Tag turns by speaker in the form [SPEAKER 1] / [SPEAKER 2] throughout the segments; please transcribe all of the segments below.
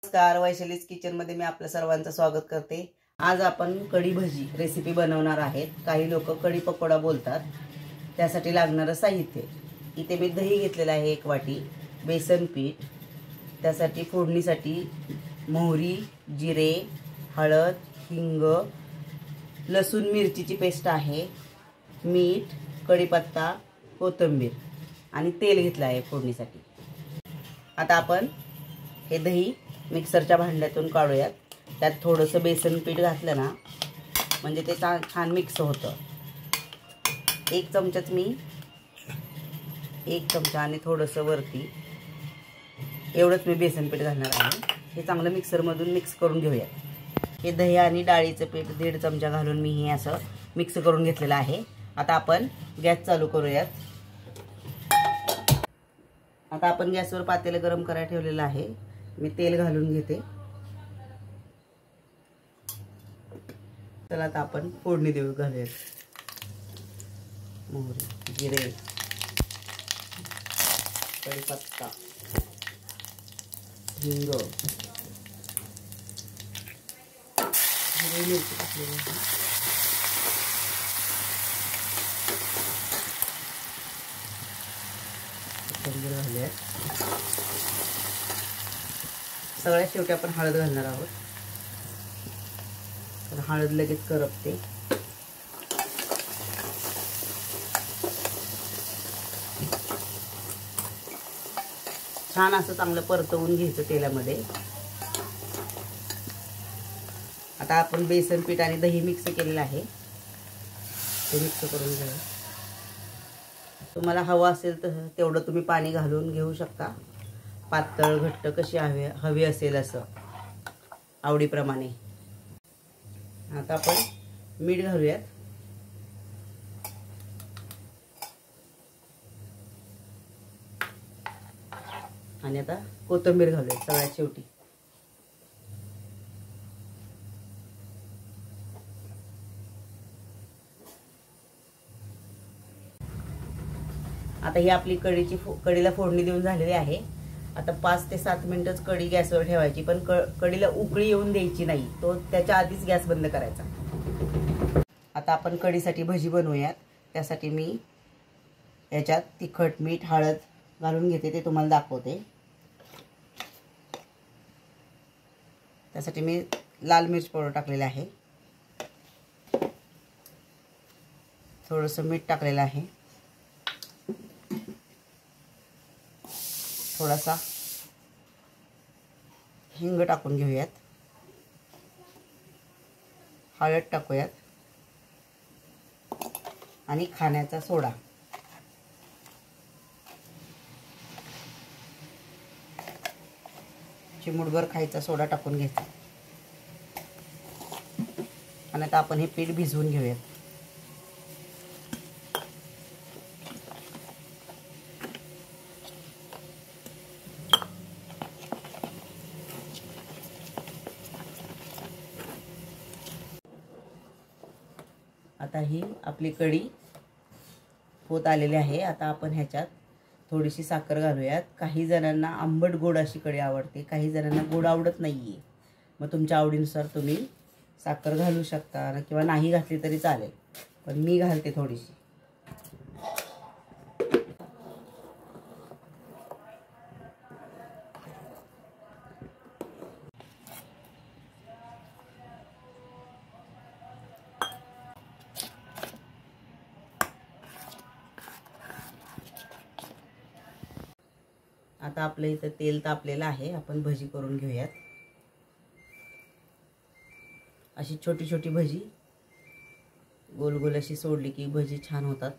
[SPEAKER 1] नमस्कार, वैशालीज किचन मध्ये मी आपल्या सर्वांचं स्वागत करते। आज आपण कढी भजी रेसिपी बनवणार आहेत। काही लोक कढी पकोडा बोलतात। त्यासाठी लागणारे साहित्य इथे मी दही घेतलेला आहे 1 वाटी, बेसन पीठ, त्यासाठी फोडणीसाठी मोहरी, जिरे, हळद, हिंग, लसूण मिरचीची पेस्ट आहे, मीठ, कढीपत्ता, कोथिंबीर आणि तेल घेतलं आहे फोडणीसाठी। आता आपण हे दही मिक्सरच्या भांड्यातून काढूयात। त्यात थोडंसं बेसन पीठ घातलं ना म्हणजे ते छान मिक्स होतं। 1 चमचाच मी 1 चमचा आणि थोडंसं वरती एवढंच मी बेसन पीठ घालणार आहे। हे चांगलं मिक्सर मधून मिक्स करून घेऊया। हे दही आणि डाळीचं पीठ 1.5 चमचा घालून मी हे असं मिक्स करून घेतलेलं आहे। आता आपण गॅस चालू करूयात। आता आपण गॅसवर पातेलं गरम करायला ठेवलेलं आहे। मी तेल घालून घेते। चला आता आपण फोडणी देऊ घालूया। मोहरी, जिरे, कढीपत्ता, हिंग, हिरवी मिरची टाकलेली आहे। कोथिंबीर घालूया। सगळ्यात शेवटी आपण हळद घालणार आहोत, तर हळद लगेच करपते। छान असं चांगलं परतवून घ्यायचं तेलामध्ये। आता आपण बेसन पीठ आणि दही मिक्स केलेलं आहे, ते मिक्स करून घ्या। तुम्हाला हवं असेल तर तेवढं तुम्ही पाणी घालून घेऊ शकता। पातळ घट्ट कशी हवी असेल असं आवडीप्रमाणे। आता आपण मीठ घालूयात। आणि आता कोथिंबीर घालूयात सगळ्यात शेवटी। आता ही आपली कढीला फोडणी देऊन झालेली आहे। आता 5 ते 7 मिनिटच कढी गॅसवर ठेवायची, पण कढीला उकळी येऊन द्यायची नाही, तो त्याच्या आधीच गॅस बंद करायचा। आता आपण कढीसाठी भजी बनवूयात। त्यासाठी मी याच्यात तिखट, मीठ, हळद घालून घेते, ते तुम्हाला दाखवते। त्यासाठी मी लाल मिर्च पावडर टाकलेला आहे, थोडंसं मीठ टाकलेलं आहे, थोडासा हिंग टाकून घेऊयात, हळद टाकूयात आणि खाण्याचा सोडा। चिमूटभर खायचा सोडा टाकून घ्यायचा। आणि आता आपण हे पीठ भिजवून घेऊयात। आता ही आपली कढी होत आलेली आहे। आता आपण ह्याच्यात थोडीशी साखर घालूयात। काही जणांना आंबट गोड अशी कढी आवडते, काही जणांना गोड आवडत नाहीये। मग तुमच्या आवडीनुसार तुम्ही साखर घालू शकता किंवा नाही घातली तरी चालेल, पण मी घालते थोडीशी। आता आपल्या इथं तेल तापलेलं आहे, आपण भजी करून घेऊयात। अशी छोटी छोटी भजी गोल गोल अशी सोडली की भजी छान होतात।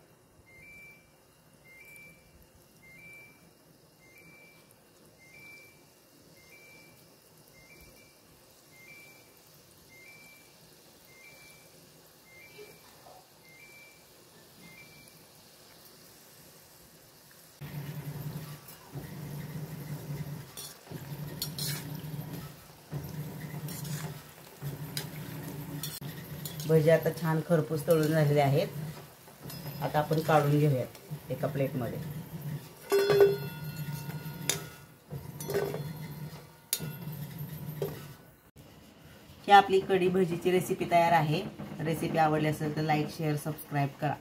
[SPEAKER 1] भजी आता छान खरपूस तळून झालेले आहेत। आता आपण काढून घेऊयात एका प्लेटमध्ये। ही आपली कढी भजीची रेसिपी तयार आहे। रेसिपी आवडली असेल तर लाईक शेअर सबस्क्राईब करा।